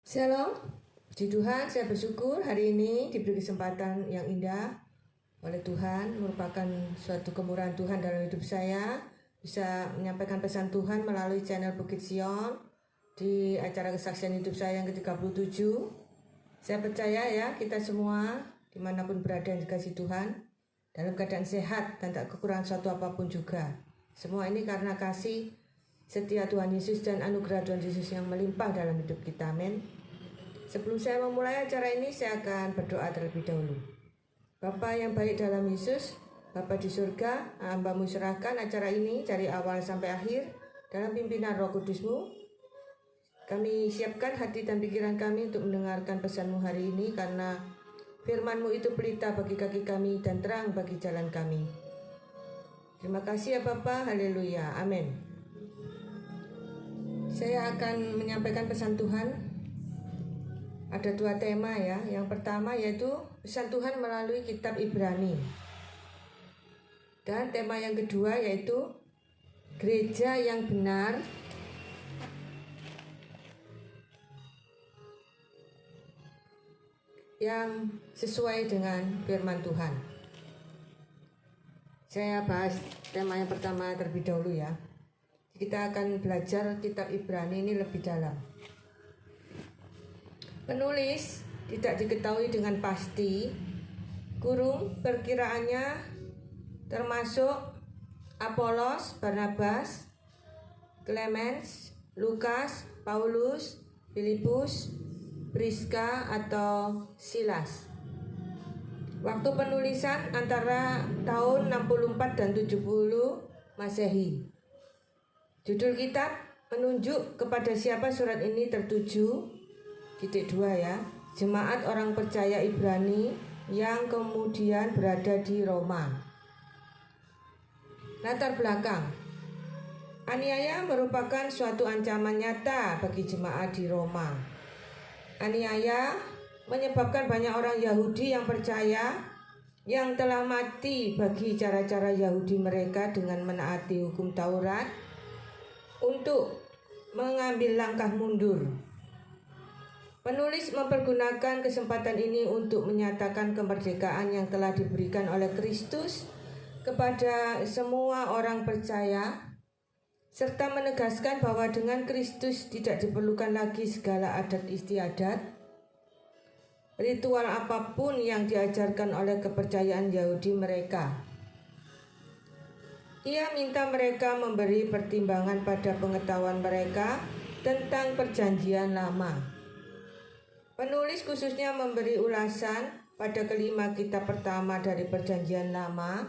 Shalom, puji Tuhan, saya bersyukur hari ini diberi kesempatan yang indah oleh Tuhan, merupakan suatu kemurahan Tuhan dalam hidup saya, bisa menyampaikan pesan Tuhan melalui channel Bukit Sion di acara kesaksian hidup saya yang ke-37. Saya percaya ya, kita semua dimanapun berada yang dikasihi Tuhan, dalam keadaan sehat dan tak kekurangan suatu apapun juga. Semua ini karena kasih setia Tuhan Yesus dan anugerah Tuhan Yesus yang melimpah dalam hidup kita. Amin. Sebelum saya memulai acara ini, saya akan berdoa terlebih dahulu. Bapa yang baik dalam Yesus, Bapa di surga, hamba-Mu serahkan acara ini dari awal sampai akhir dalam pimpinan Roh Kudus-Mu. Kami siapkan hati dan pikiran kami untuk mendengarkan pesan-Mu hari ini, karena firman-Mu itu pelita bagi kaki kami dan terang bagi jalan kami. Terima kasih ya Bapa, haleluya, amin. Saya akan menyampaikan pesan Tuhan. Ada dua tema ya. Yang pertama yaitu pesan Tuhan melalui kitab Ibrani. Dan tema yang kedua yaitu gereja yang benar yang sesuai dengan firman Tuhan. Saya bahas tema yang pertama terlebih dahulu ya. Kita akan belajar kitab Ibrani ini lebih dalam. Penulis tidak diketahui dengan pasti, perkiraannya termasuk Apolos, Barnabas, Clemens, Lukas, Paulus, Filipus, Priska atau Silas. Waktu penulisan antara tahun 64 dan 70 Masehi. Judul kitab menunjuk kepada siapa surat ini tertuju. Titik 2 ya, jemaat orang percaya Ibrani yang kemudian berada di Roma. Latar belakang, aniaya merupakan suatu ancaman nyata bagi jemaat di Roma. Aniaya menyebabkan banyak orang Yahudi yang percaya yang telah mati bagi cara-cara Yahudi mereka dengan menaati hukum Taurat untuk mengambil langkah mundur. Penulis mempergunakan kesempatan ini untuk menyatakan kemerdekaan yang telah diberikan oleh Kristus kepada semua orang percaya, serta menegaskan bahwa dengan Kristus tidak diperlukan lagi segala adat istiadat, ritual apapun yang diajarkan oleh kepercayaan Yahudi mereka. Ia minta mereka memberi pertimbangan pada pengetahuan mereka tentang perjanjian lama. Penulis khususnya memberi ulasan pada kelima kitab pertama dari Perjanjian Lama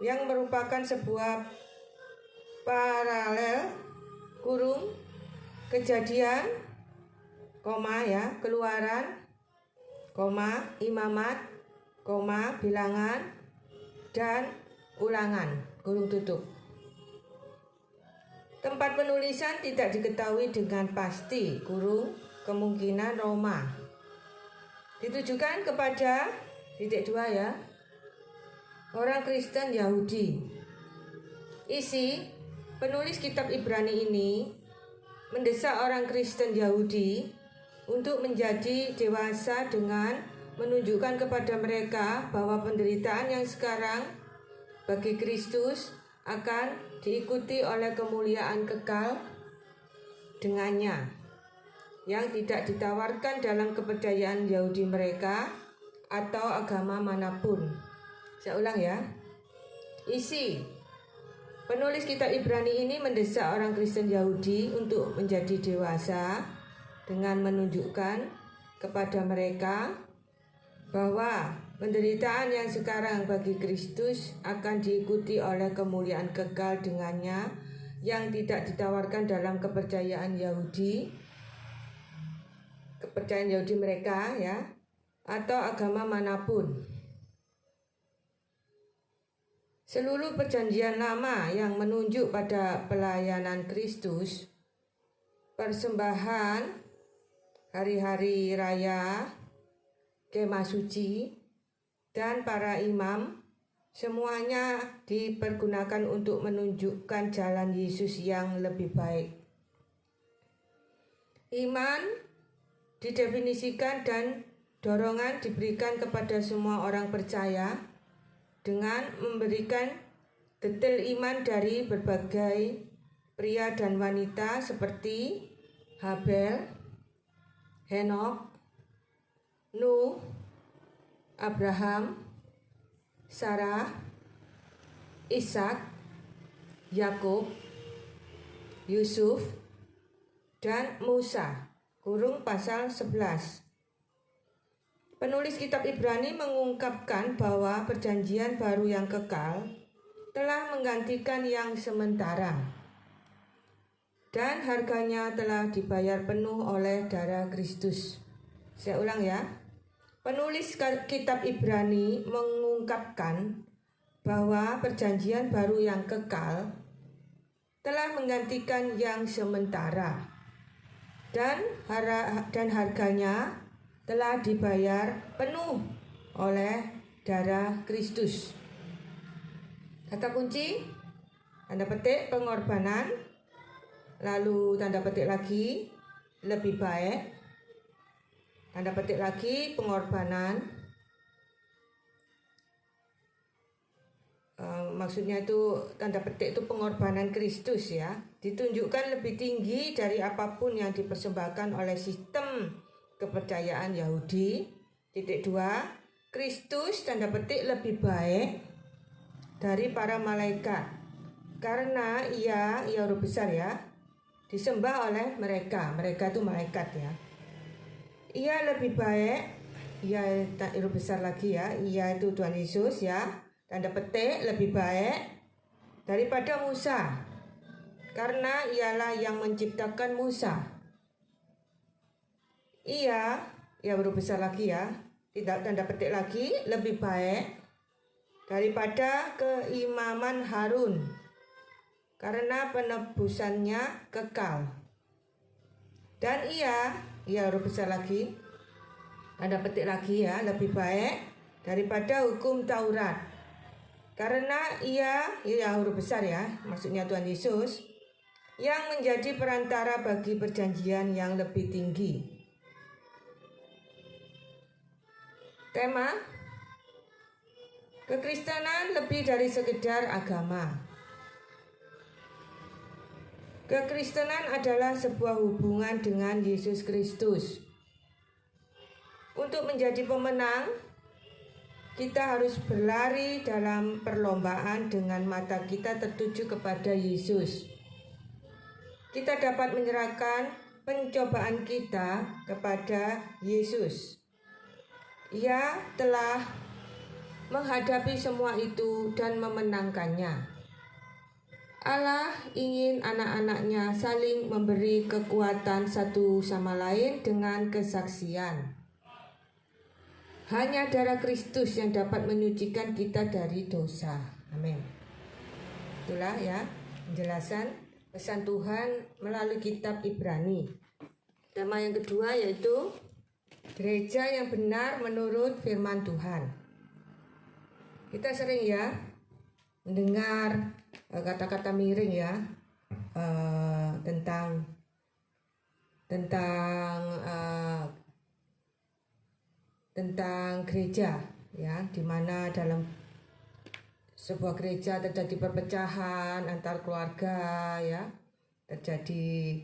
yang merupakan sebuah paralel Kejadian, Keluaran, Imamat, Bilangan, dan Ulangan, Tempat penulisan tidak diketahui dengan pasti, kemungkinan Roma. Ditujukan kepada titik 2 ya, orang Kristen Yahudi. Isi penulis kitab Ibrani ini mendesak orang Kristen Yahudi untuk menjadi dewasa dengan menunjukkan kepada mereka bahwa penderitaan yang sekarang bagi Kristus akan diikuti oleh kemuliaan kekal dengannya, yang tidak ditawarkan dalam kepercayaan Yahudi mereka atau agama manapun. Saya ulang ya. Isi penulis kitab Ibrani ini mendesak orang Kristen Yahudi untuk menjadi dewasa dengan menunjukkan kepada mereka bahwa penderitaan yang sekarang bagi Kristus akan diikuti oleh kemuliaan kekal dengannya, yang tidak ditawarkan dalam kepercayaan Yahudi mereka ya, atau agama manapun. Seluruh perjanjian lama yang menunjuk pada pelayanan Kristus, persembahan, hari-hari raya, kemah suci, dan para imam, semuanya dipergunakan untuk menunjukkan jalan Yesus yang lebih baik. Iman didefinisikan dan dorongan diberikan kepada semua orang percaya dengan memberikan detail iman dari berbagai pria dan wanita seperti Habel, Henok, Nuh, Abraham, Sarah, Ishak, Yakub, Yusuf, dan Musa. Pasal 11. Penulis kitab Ibrani mengungkapkan bahwa perjanjian baru yang kekal telah menggantikan yang sementara dan harganya telah dibayar penuh oleh darah Kristus. Saya ulang ya. Penulis kitab Ibrani mengungkapkan bahwa perjanjian baru yang kekal telah menggantikan yang sementara dan harganya telah dibayar penuh oleh darah Kristus. Kata kunci, tanda petik pengorbanan, lalu tanda petik lagi lebih baik, tanda petik lagi pengorbanan. Maksudnya itu tanda petik itu pengorbanan Kristus ya, ditunjukkan lebih tinggi dari apapun yang dipersembahkan oleh sistem kepercayaan Yahudi. Titik 2, Kristus tanda petik lebih baik dari para malaikat karena ia huruf besar ya, disembah oleh mereka itu malaikat ya. Ia lebih baik, ia huruf besar lagi ya, ia itu Tuhan Yesus ya, tanda petik lebih baik daripada Musa karena ialah yang menciptakan Musa. Ia huruf besar lagi ya, tidak tanda petik lagi, lebih baik daripada keimaman Harun karena penebusannya kekal. Dan ia huruf besar lagi, tanda petik lagi ya, lebih baik daripada hukum Taurat karena ia huruf besar ya, maksudnya Tuhan Yesus yang menjadi perantara bagi perjanjian yang lebih tinggi. Tema: kekristenan lebih dari sekedar agama. Kekristenan adalah sebuah hubungan dengan Yesus Kristus. Untuk menjadi pemenang, kita harus berlari dalam perlombaan dengan mata kita tertuju kepada Yesus. Kita dapat menyerahkan pencobaan kita kepada Yesus. Ia telah menghadapi semua itu dan memenangkannya. Allah ingin anak-anaknya saling memberi kekuatan satu sama lain dengan kesaksian. Hanya darah Kristus yang dapat menyucikan kita dari dosa. Amin. Itulah ya penjelasan pesan Tuhan melalui kitab Ibrani. Tema yang kedua yaitu gereja yang benar menurut firman Tuhan. Kita sering ya mendengar kata-kata miring ya tentang gereja ya, di mana dalam sebuah gereja terjadi perpecahan antar keluarga ya, terjadi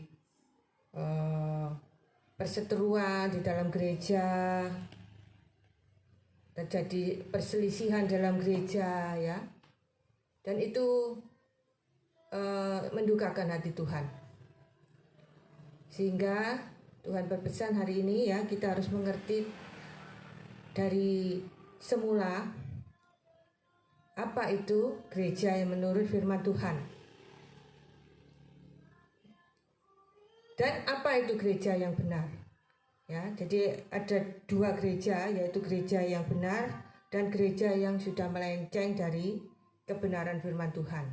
perseteruan di dalam gereja, terjadi perselisihan dalam gereja ya, dan itu mendukakan hati Tuhan. Sehingga Tuhan berpesan hari ini ya, kita harus mengerti dari semula apa itu gereja yang menurut firman Tuhan, dan apa itu gereja yang benar ya. Jadi ada dua gereja, yaitu gereja yang benar dan gereja yang sudah melenceng dari kebenaran firman Tuhan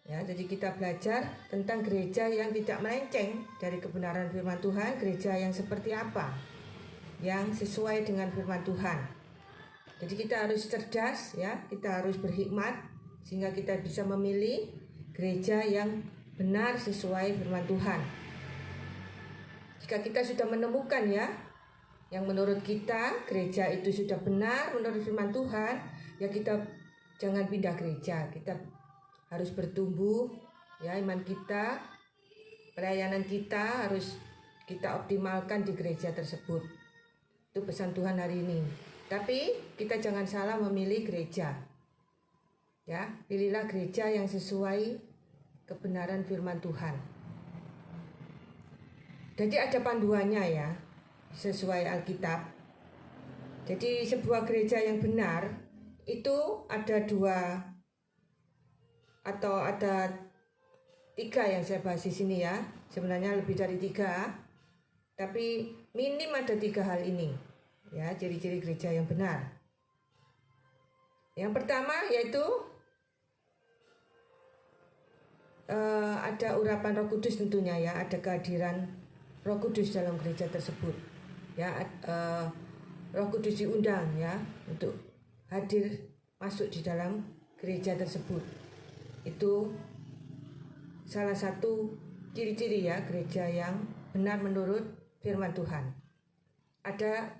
ya. Jadi kita belajar tentang gereja yang tidak melenceng dari kebenaran firman Tuhan, gereja yang seperti apa, yang sesuai dengan firman Tuhan. Jadi kita harus cerdas ya, kita harus berhikmat sehingga kita bisa memilih gereja yang benar sesuai firman Tuhan. Jika kita sudah menemukan ya, yang menurut kita gereja itu sudah benar menurut firman Tuhan, ya kita jangan pindah gereja. Kita harus bertumbuh ya, iman kita, pelayanan kita harus kita optimalkan di gereja tersebut. Itu pesan Tuhan hari ini. Tapi kita jangan salah memilih gereja. Ya, pilihlah gereja yang sesuai kebenaran firman Tuhan. Jadi ada panduannya ya, sesuai Alkitab. Jadi sebuah gereja yang benar itu ada 2 atau ada 3 yang saya bahas di sini ya. Sebenarnya lebih dari 3, tapi minim ada 3 hal ini. Ya, ciri-ciri gereja yang benar. Yang pertama yaitu ada urapan Roh Kudus tentunya ya, ada kehadiran Roh Kudus dalam gereja tersebut. Ya, Roh Kudus diundang ya untuk hadir masuk di dalam gereja tersebut. Itu salah satu ciri-ciri ya gereja yang benar menurut firman Tuhan. Ada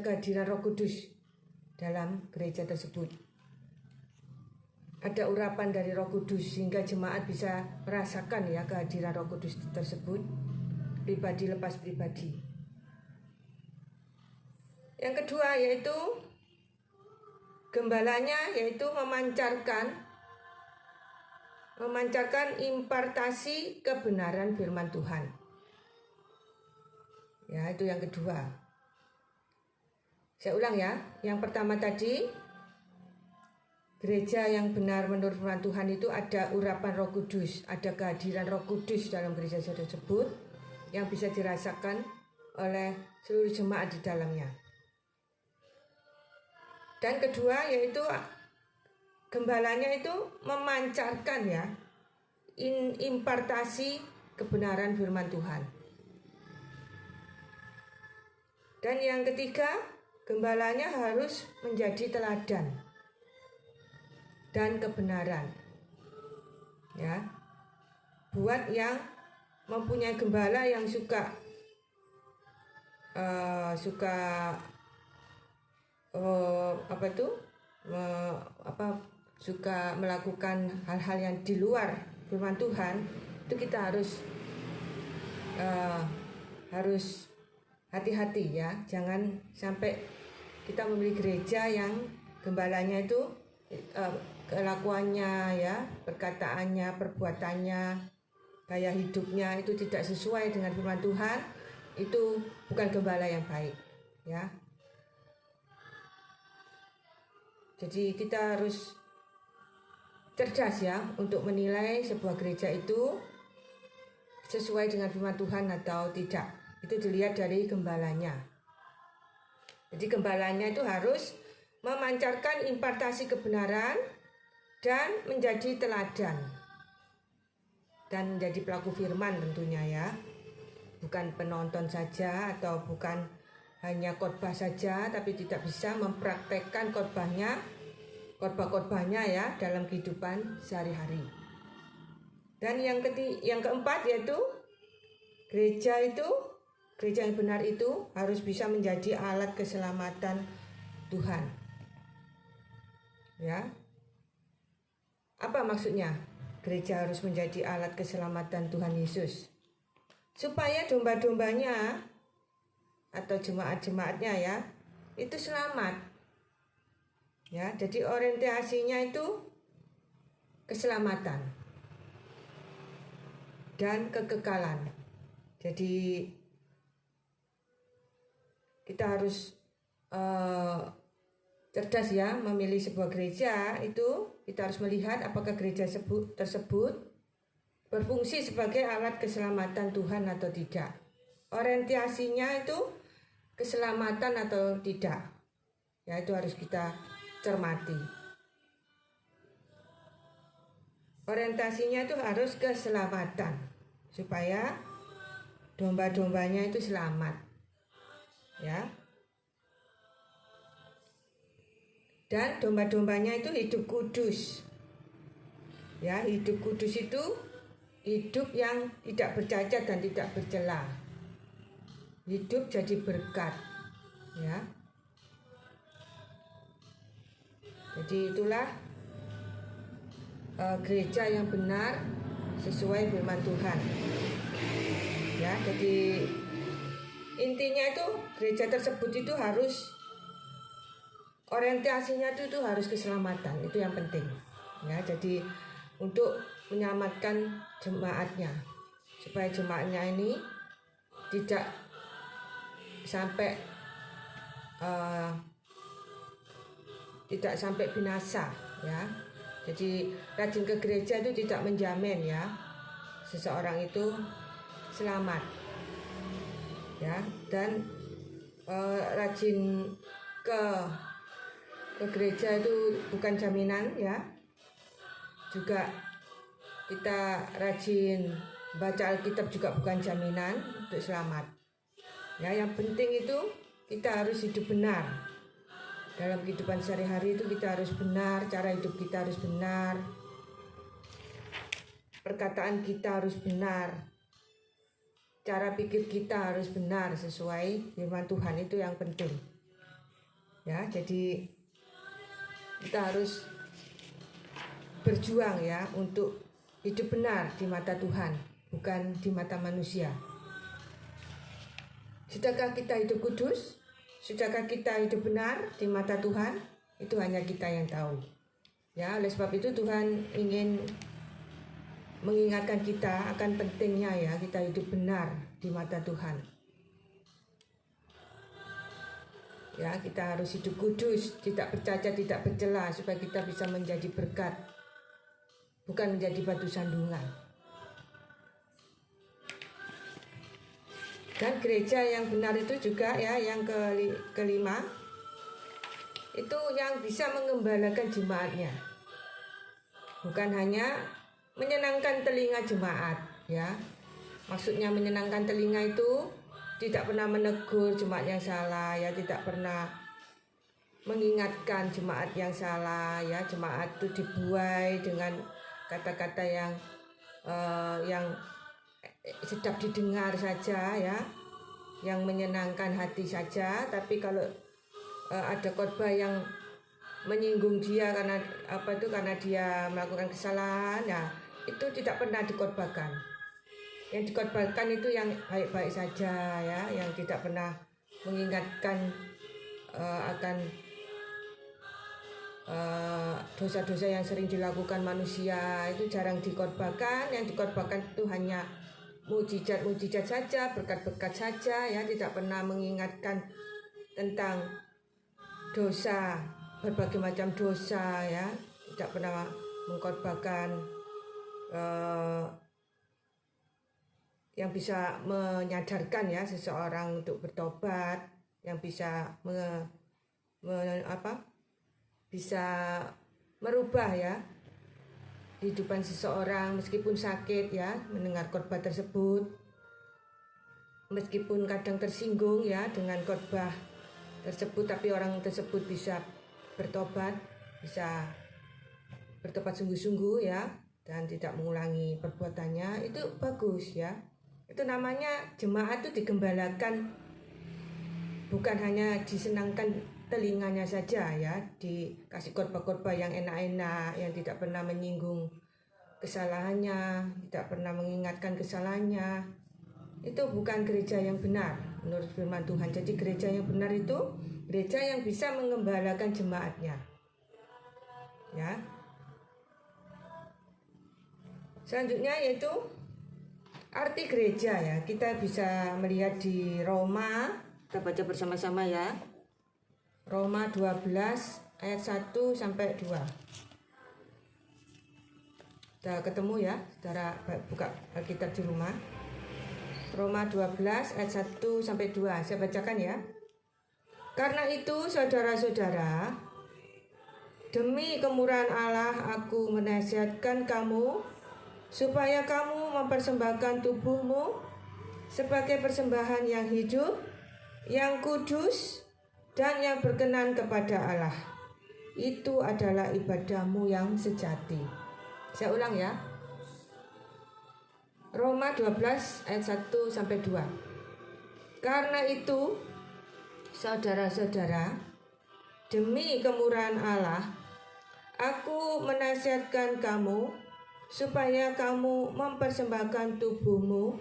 kehadiran Roh Kudus dalam gereja tersebut. Ada urapan dari Roh Kudus sehingga jemaat bisa merasakan ya kehadiran Roh Kudus tersebut, pribadi lepas pribadi. Yang kedua yaitu gembalanya, yaitu memancarkan impartasi kebenaran firman Tuhan. Ya, itu yang kedua. Saya ulang ya. Yang pertama tadi, gereja yang benar menurut firman Tuhan itu ada urapan Roh Kudus, ada kehadiran Roh Kudus dalam gereja tersebut yang bisa dirasakan oleh seluruh jemaat di dalamnya. Dan kedua yaitu gembalanya itu memancarkan ya impartasi kebenaran firman Tuhan. Dan yang ketiga, gembalanya harus menjadi teladan dan kebenaran. Ya. Buat yang mempunyai gembala yang suka suka melakukan hal-hal yang di luar firman Tuhan, itu kita harus hati-hati ya, jangan sampai kita memilih gereja yang gembalanya itu kelakuannya ya, perkataannya, perbuatannya, gaya hidupnya itu tidak sesuai dengan firman Tuhan. Itu bukan gembala yang baik ya. Jadi kita harus cerdas ya untuk menilai sebuah gereja itu sesuai dengan firman Tuhan atau tidak. Itu dilihat dari gembalanya. Jadi gembalanya itu harus memancarkan impartasi kebenaran dan menjadi teladan. Dan menjadi pelaku firman tentunya ya. Bukan penonton saja atau bukan hanya khotbah saja, tapi tidak bisa mempraktekkan khotbah-khotbahnya ya dalam kehidupan sehari-hari. Dan yang keempat yaitu gereja yang benar itu harus bisa menjadi alat keselamatan Tuhan. Ya. Apa maksudnya? Gereja harus menjadi alat keselamatan Tuhan Yesus. Supaya domba-dombanya atau jemaat-jemaatnya ya, itu selamat. Ya, jadi orientasinya itu keselamatan dan kekekalan. Jadi kita harus cerdas ya memilih sebuah gereja. Itu kita harus melihat apakah gereja tersebut berfungsi sebagai alat keselamatan Tuhan atau tidak. Orientasinya itu keselamatan atau tidak. Ya, itu harus kita cermati. Orientasinya itu harus keselamatan supaya domba-dombanya itu selamat. Ya. Dan domba-dombanya itu hidup kudus. Ya, hidup kudus itu hidup yang tidak bercacat dan tidak bercela. hidup jadi berkat, ya. Jadi itulah gereja yang benar sesuai firman Tuhan, ya. Jadi intinya itu gereja tersebut itu harus orientasinya itu harus keselamatan, itu yang penting, ya. Jadi untuk menyelamatkan jemaatnya, supaya jemaatnya ini tidak sampai binasa, ya. Jadi rajin ke gereja itu tidak menjamin, ya, seseorang itu selamat, ya. Dan rajin ke gereja itu bukan jaminan, ya. Juga kita rajin baca Alkitab juga bukan jaminan untuk selamat, ya. Yang penting itu kita harus hidup benar. Dalam kehidupan sehari-hari itu kita harus benar, cara hidup kita harus benar, perkataan kita harus benar, cara pikir kita harus benar sesuai firman Tuhan, itu yang penting, ya. Jadi kita harus berjuang, ya, untuk hidup benar di mata Tuhan, bukan di mata manusia. Sudahkah kita hidup kudus? Sudahkah kita hidup benar di mata Tuhan? Itu hanya kita yang tahu, ya. Oleh sebab itu Tuhan ingin mengingatkan kita akan pentingnya, ya, kita hidup benar di mata Tuhan, ya. Kita harus hidup kudus, tidak bercacat, tidak bercela, supaya kita bisa menjadi berkat, bukan menjadi batu sandungan. Dan gereja yang benar itu juga, ya, yang kelima itu yang bisa mengembalakan jemaatnya, bukan hanya menyenangkan telinga jemaat, ya. Maksudnya menyenangkan telinga itu tidak pernah menegur jemaat yang salah, ya, tidak pernah mengingatkan jemaat yang salah, ya. Jemaat itu dibuai dengan kata-kata yang sedap didengar saja, ya, yang menyenangkan hati saja. Tapi kalau ada khotbah yang menyinggung dia karena dia melakukan kesalahan, ya, itu tidak pernah dikhotbahkan. Yang dikhotbahkan itu yang baik-baik saja, ya, yang tidak pernah mengingatkan akan dosa-dosa yang sering dilakukan manusia, itu jarang dikhotbahkan. Yang dikhotbahkan itu hanya mujizat-mujizat saja, berkat-berkat saja, ya, tidak pernah mengingatkan tentang dosa, berbagai macam dosa, ya. Tidak pernah mengkhotbahkan yang bisa menyadarkan, ya, seseorang untuk bertobat, yang bisa bisa merubah, ya, kehidupan seseorang meskipun sakit, ya, mendengar khotbah tersebut, meskipun kadang tersinggung, ya, dengan khotbah tersebut, tapi orang tersebut bisa bertobat sungguh-sungguh, ya, dan tidak mengulangi perbuatannya. Itu bagus, ya. Itu namanya jemaat itu digembalakan, bukan hanya disenangkan telinganya saja, ya, dikasih khotbah-khotbah yang enak-enak, yang tidak pernah menyinggung kesalahannya, tidak pernah mengingatkan kesalahannya. Itu bukan gereja yang benar menurut firman Tuhan. Jadi gereja yang benar itu gereja yang bisa mengembalakan jemaatnya, ya. Selanjutnya yaitu arti gereja, ya. Kita bisa melihat di Roma, kita baca bersama-sama, ya. Roma 12 ayat 1 sampai 2. Sudah ketemu, ya, saudara? Buka Alkitab di rumah. Roma 12 ayat 1 sampai 2. Saya bacakan, ya. Karena itu, saudara-saudara, demi kemurahan Allah aku menasihatkan kamu supaya kamu mempersembahkan tubuhmu sebagai persembahan yang hidup, yang kudus, dan yang berkenan kepada Allah. Itu adalah ibadahmu yang sejati. Saya ulang, ya. Roma 12 ayat 1 sampai 2. Karena itu, saudara-saudara, demi kemurahan Allah, aku menasihatkan kamu supaya kamu mempersembahkan tubuhmu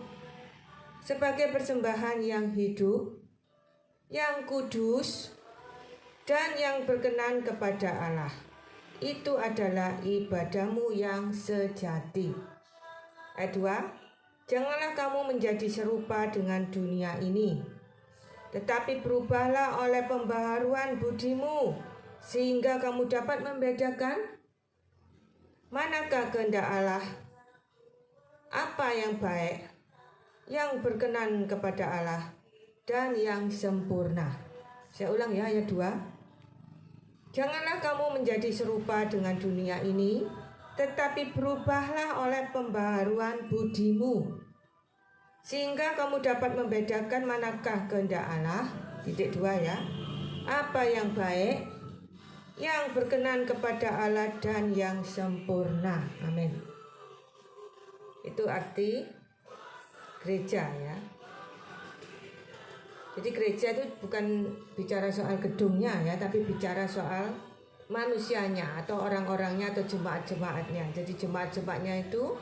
sebagai persembahan yang hidup, yang kudus, dan yang berkenan kepada Allah. Itu adalah ibadahmu yang sejati. Ayat 2, janganlah kamu menjadi serupa dengan dunia ini, tetapi berubahlah oleh pembaharuan budimu, sehingga kamu dapat membedakan manakah kehendak Allah, apa yang baik, yang berkenan kepada Allah, dan yang sempurna. Saya ulang ya, ayat 2. Janganlah kamu menjadi serupa dengan dunia ini, tetapi berubahlah oleh pembaharuan budimu, sehingga kamu dapat membedakan manakah kehendak Allah, titik 2 ya, apa yang baik, yang berkenan kepada Allah, dan yang sempurna. Amin. Itu arti gereja ya. Jadi gereja itu bukan bicara soal gedungnya ya, tapi bicara soal manusianya atau orang-orangnya atau jemaat-jemaatnya. Jadi jemaat-jemaatnya itu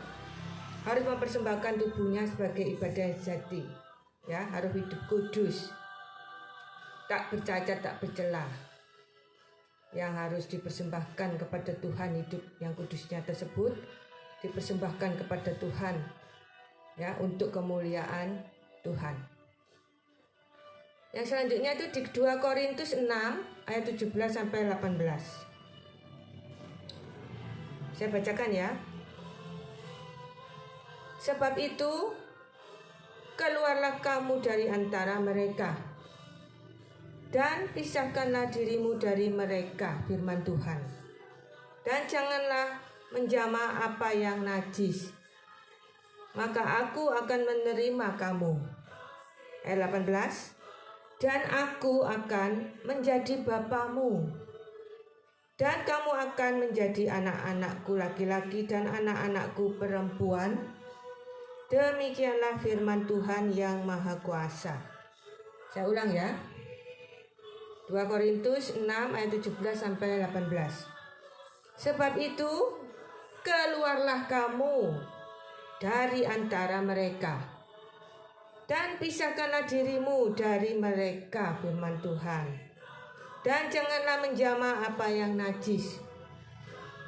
harus mempersembahkan tubuhnya sebagai ibadah sejati. Ya, harus hidup kudus. Tak bercacat, tak bercela. Yang harus dipersembahkan kepada Tuhan, hidup yang kudusnya tersebut dipersembahkan kepada Tuhan ya, untuk kemuliaan Tuhan. Yang selanjutnya itu di 2 Korintus 6 ayat 17 sampai 18. Saya bacakan ya. Sebab itu keluarlah kamu dari antara mereka dan pisahkanlah dirimu dari mereka, firman Tuhan. Dan janganlah menjamah apa yang najis, maka aku akan menerima kamu. Ayat 18. Dan aku akan menjadi bapamu, dan kamu akan menjadi anak-anakku laki-laki dan anak-anakku perempuan. Demikianlah firman Tuhan yang Maha Kuasa. Saya ulang ya. 2 Korintus 6 ayat 17 sampai 18. Sebab itu keluarlah kamu dari antara mereka dan pisahkanlah dirimu dari mereka, firman Tuhan. Dan janganlah menjamah apa yang najis,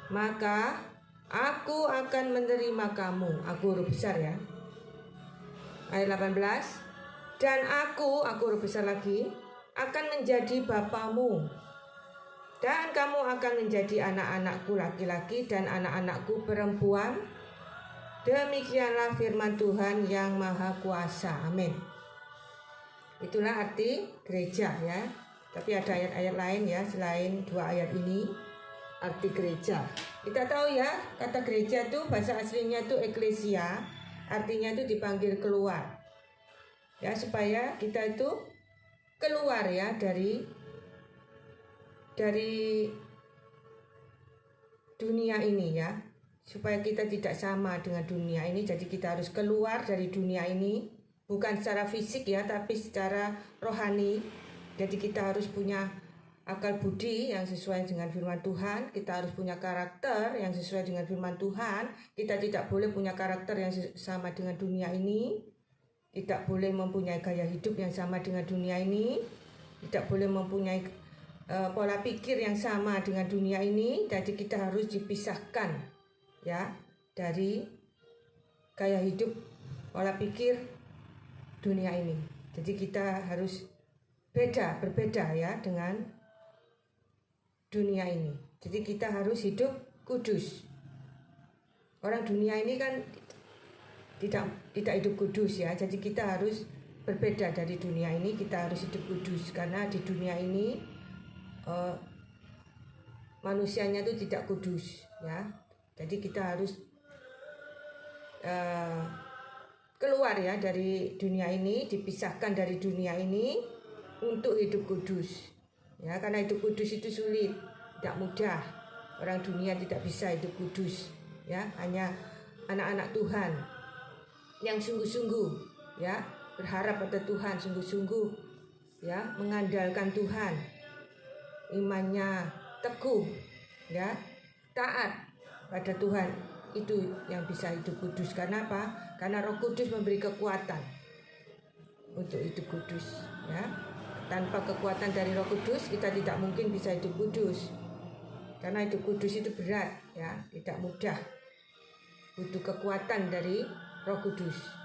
maka aku akan menerima kamu. Aku huruf besar ya. Ayat 18. Dan aku huruf besar lagi, akan menjadi bapamu, dan kamu akan menjadi anak-anakku laki-laki dan anak-anakku perempuan. Demikianlah firman Tuhan yang Maha Kuasa. Amin. Itulah arti gereja ya. Tapi ada ayat-ayat lain ya selain 2 ayat ini. Arti gereja. Kita tahu ya, kata gereja itu bahasa aslinya itu eklesia. Artinya itu dipanggil keluar. Ya, supaya kita itu keluar ya dari dunia ini ya. Supaya kita tidak sama dengan dunia ini, jadi kita harus keluar dari dunia ini, bukan secara fisik ya, tapi secara rohani. Jadi kita harus punya akal budi yang sesuai dengan firman Tuhan, kita harus punya karakter yang sesuai dengan firman Tuhan. Kita tidak boleh punya karakter yang sama dengan dunia ini, tidak boleh mempunyai gaya hidup yang sama dengan dunia ini, tidak boleh mempunyai pola pikir yang sama dengan dunia ini. Jadi kita harus dipisahkan ya dari gaya hidup, pola pikir dunia ini. Jadi kita harus berbeda ya dengan dunia ini. Jadi kita harus hidup kudus. Orang dunia ini kan tidak hidup kudus ya. Jadi kita harus berbeda dari dunia ini. Kita harus hidup kudus karena di dunia ini manusianya itu tidak kudus ya. Jadi kita harus keluar ya dari dunia ini, dipisahkan dari dunia ini untuk hidup kudus. Ya, karena hidup kudus itu sulit, tidak mudah. Orang dunia tidak bisa hidup kudus. Ya, hanya anak-anak Tuhan yang sungguh-sungguh ya berharap pada Tuhan sungguh-sungguh, ya, mengandalkan Tuhan, imannya teguh, ya, taat pada Tuhan, itu yang bisa hidup kudus. Karena apa? Karena Roh Kudus memberi kekuatan untuk hidup kudus, ya. Tanpa kekuatan dari Roh Kudus kita tidak mungkin bisa hidup kudus. Karena hidup kudus itu berat, ya, tidak mudah. Butuh kekuatan dari Roh Kudus.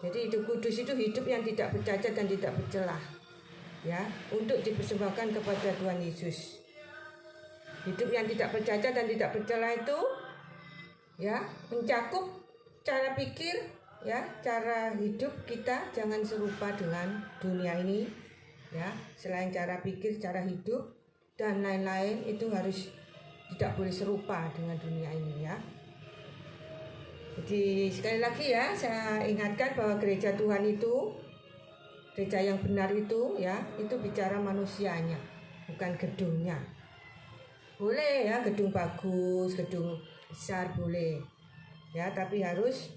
Jadi hidup kudus itu hidup yang tidak bercacat dan tidak bercelah, ya, untuk dipersembahkan kepada Tuhan Yesus. Hidup yang tidak bercacat dan tidak bercelah itu, ya, mencakup cara pikir, ya, cara hidup kita jangan serupa dengan dunia ini, ya. Selain cara pikir, cara hidup dan lain-lain itu harus tidak boleh serupa dengan dunia ini, ya. Jadi sekali lagi, ya, saya ingatkan bahwa gereja Tuhan itu, gereja yang benar itu, ya, itu bicara manusianya, bukan gedungnya. Boleh, ya, gedung bagus, gedung besar boleh, ya, tapi harus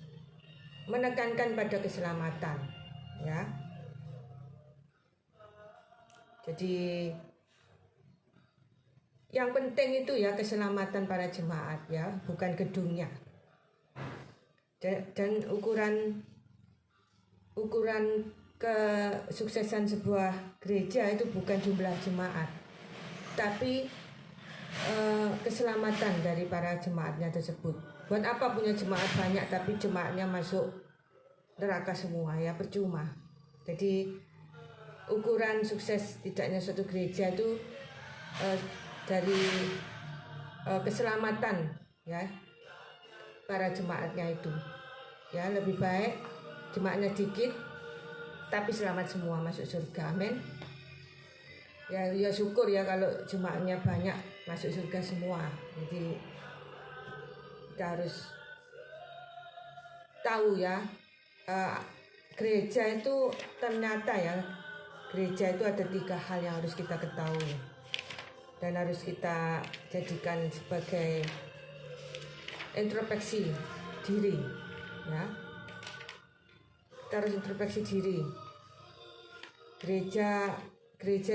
menekankan pada keselamatan, ya. Jadi yang penting itu, ya, keselamatan para jemaat, ya, bukan gedungnya. Dan ukuran kesuksesan sebuah gereja itu bukan jumlah jemaat, tapi keselamatan dari para jemaatnya tersebut. Buat apa punya jemaat banyak tapi jemaatnya masuk neraka semua, ya, percuma. Jadi ukuran sukses tidaknya suatu gereja itu dari keselamatan, ya, para jemaatnya itu, ya. Lebih baik jemaatnya dikit tapi selamat semua masuk surga, amin. Ya syukur, ya, kalau jemaatnya banyak masuk surga semua. Jadi kita harus tahu, ya, gereja itu ternyata, ya, gereja itu ada 3 hal yang harus kita ketahui dan harus kita jadikan sebagai introspeksi diri, ya. Kita harus introspeksi diri. Gereja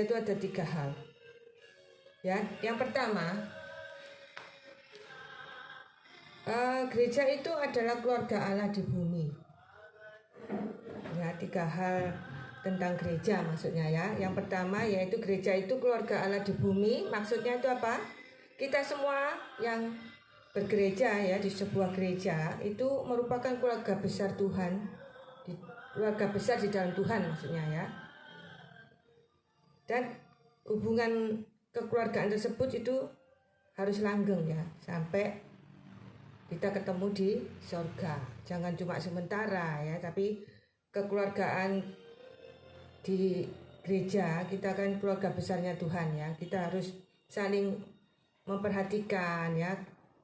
itu ada 3 hal, ya. Yang pertama, gereja itu adalah keluarga Allah di bumi, ya. 3 hal tentang gereja maksudnya, ya. Yang pertama yaitu gereja itu keluarga Allah di bumi. Maksudnya itu apa? Kita semua yang bergereja, ya, di sebuah gereja itu merupakan keluarga besar Tuhan, keluarga besar di dalam Tuhan maksudnya, ya. Dan hubungan kekeluargaan tersebut itu harus langgeng, ya, sampai kita ketemu di surga. Jangan cuma sementara, ya, tapi kekeluargaan di gereja kita kan keluarga besarnya Tuhan, ya. Kita harus saling memperhatikan, ya.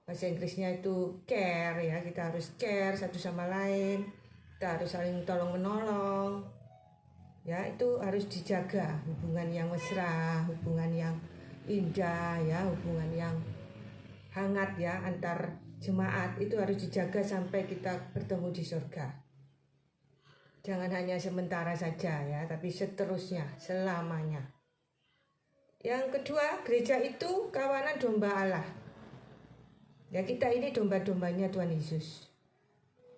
Bahasa Inggrisnya itu care, ya. Kita harus care satu sama lain. Kita harus saling tolong menolong, ya. Itu harus dijaga, hubungan yang mesra, hubungan yang indah, ya, hubungan yang hangat, ya, antar jemaat itu harus dijaga sampai kita bertemu di surga. Jangan hanya sementara saja, ya, tapi seterusnya, selamanya. Yang kedua, gereja itu kawanan domba Allah. Ya, kita ini domba-dombanya Tuhan Yesus.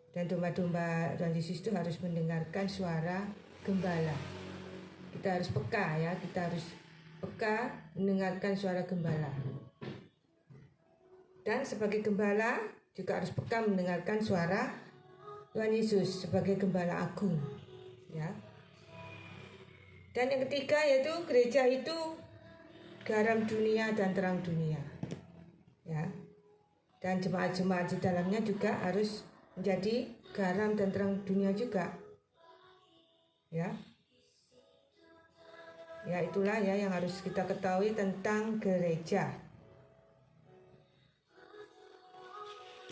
Dan domba-domba Tuhan Yesus itu harus mendengarkan suara gembala. Kita harus peka, ya, kita harus peka mendengarkan suara gembala. Dan sebagai gembala juga harus peka mendengarkan suara Tuhan Yesus sebagai gembala agung, ya. Dan yang ketiga yaitu gereja itu garam dunia dan terang dunia, ya. Dan jemaat-jemaat di dalamnya juga harus menjadi garam dan terang dunia juga, ya. Ya, itulah, ya, yang harus kita ketahui tentang gereja.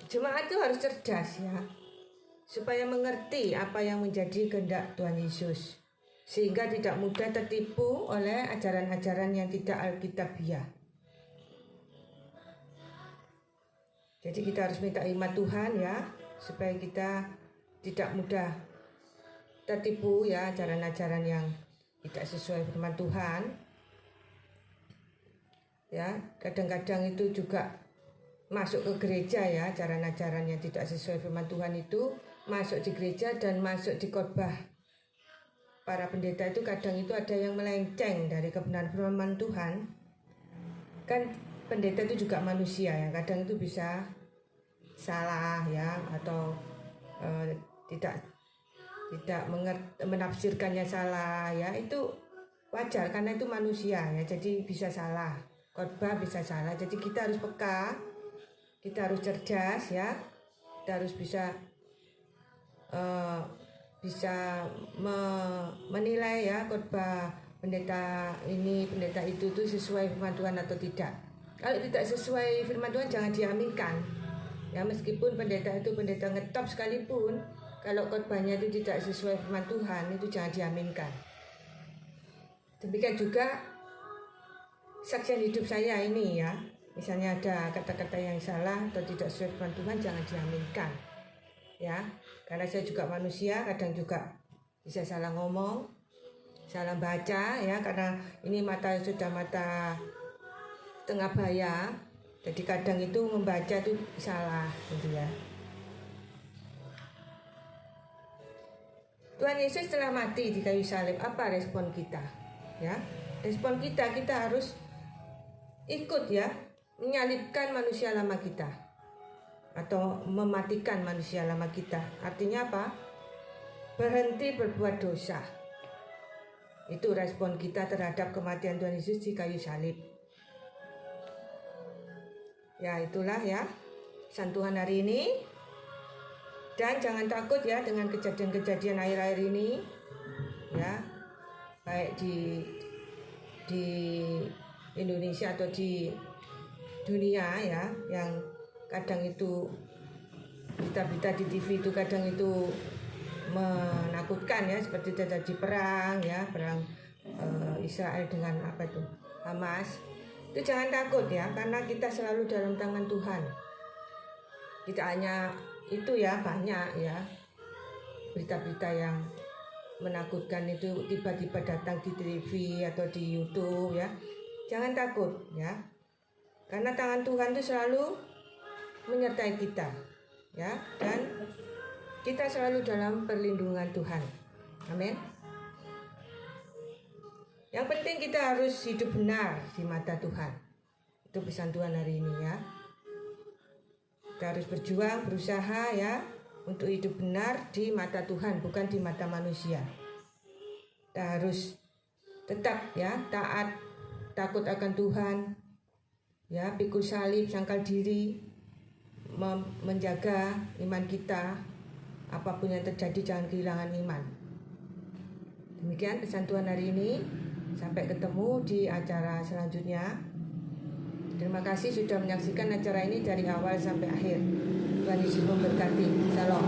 Jemaat itu harus cerdas, ya, supaya mengerti apa yang menjadi kehendak Tuhan Yesus, sehingga tidak mudah tertipu oleh ajaran-ajaran yang tidak alkitabiah. Jadi kita harus minta hikmat Tuhan, ya, supaya kita tidak mudah tertipu ya, ajaran-ajaran yang tidak sesuai firman Tuhan. Ya, kadang-kadang itu juga masuk ke gereja ya, ajaran-ajaran yang tidak sesuai firman Tuhan itu masuk di gereja dan masuk di khotbah para pendeta itu kadang itu ada yang melenceng dari kebenaran firman Tuhan. Kan pendeta itu juga manusia ya, kadang itu bisa salah ya, atau tidak menafsirkannya salah ya, itu wajar karena itu manusia ya, jadi bisa salah, khotbah bisa salah. Jadi kita harus peka, kita harus cerdas ya, kita harus bisa menilai ya khotbah pendeta ini, pendeta itu tuh sesuai firman Tuhan atau tidak. Kalau tidak sesuai firman Tuhan jangan diaminkan ya, meskipun pendeta itu pendeta ngetop sekalipun, kalau khotbahnya itu tidak sesuai firman Tuhan itu jangan diaminkan. Demikian juga saksian hidup saya ini ya, misalnya ada kata-kata yang salah atau tidak sesuai firman Tuhan jangan diaminkan ya, karena saya juga manusia, kadang juga bisa salah ngomong, salah baca ya, karena ini sudah mata tengah baya, jadi kadang itu membaca itu salah gitu ya. Tuhan Yesus telah mati di kayu salib, apa respon kita ya? Respon kita harus ikut ya, menyalibkan manusia lama kita atau mematikan manusia lama kita. Artinya apa? Berhenti berbuat dosa. Itu respon kita terhadap kematian Tuhan Yesus di kayu salib. Ya, itulah ya pesan Tuhan hari ini. Dan jangan takut ya dengan kejadian-kejadian akhir-akhir ini ya, baik di Indonesia atau di dunia ya, yang kadang itu berita-berita di TV itu kadang itu menakutkan ya, seperti terjadi perang ya, perang Israel dengan Hamas. Itu jangan takut ya, karena kita selalu dalam tangan Tuhan. Tidak hanya itu ya, banyak ya berita-berita yang menakutkan itu tiba-tiba datang di TV atau di YouTube ya. Jangan takut ya, karena tangan Tuhan itu selalu menyertai kita ya, dan kita selalu dalam perlindungan Tuhan. Amin. Yang penting kita harus hidup benar di mata Tuhan. Itu pesan Tuhan hari ini ya. Kita harus berjuang, berusaha ya, untuk hidup benar di mata Tuhan, bukan di mata manusia. Kita harus tetap ya taat, takut akan Tuhan ya, pikul salib, sangkal diri, menjaga iman kita. Apapun yang terjadi jangan kehilangan iman. Demikian pesan Tuhan hari ini. Sampai ketemu di acara selanjutnya. Terima kasih sudah menyaksikan acara ini dari awal sampai akhir. Tuhan Yesus memberkati. Shalom.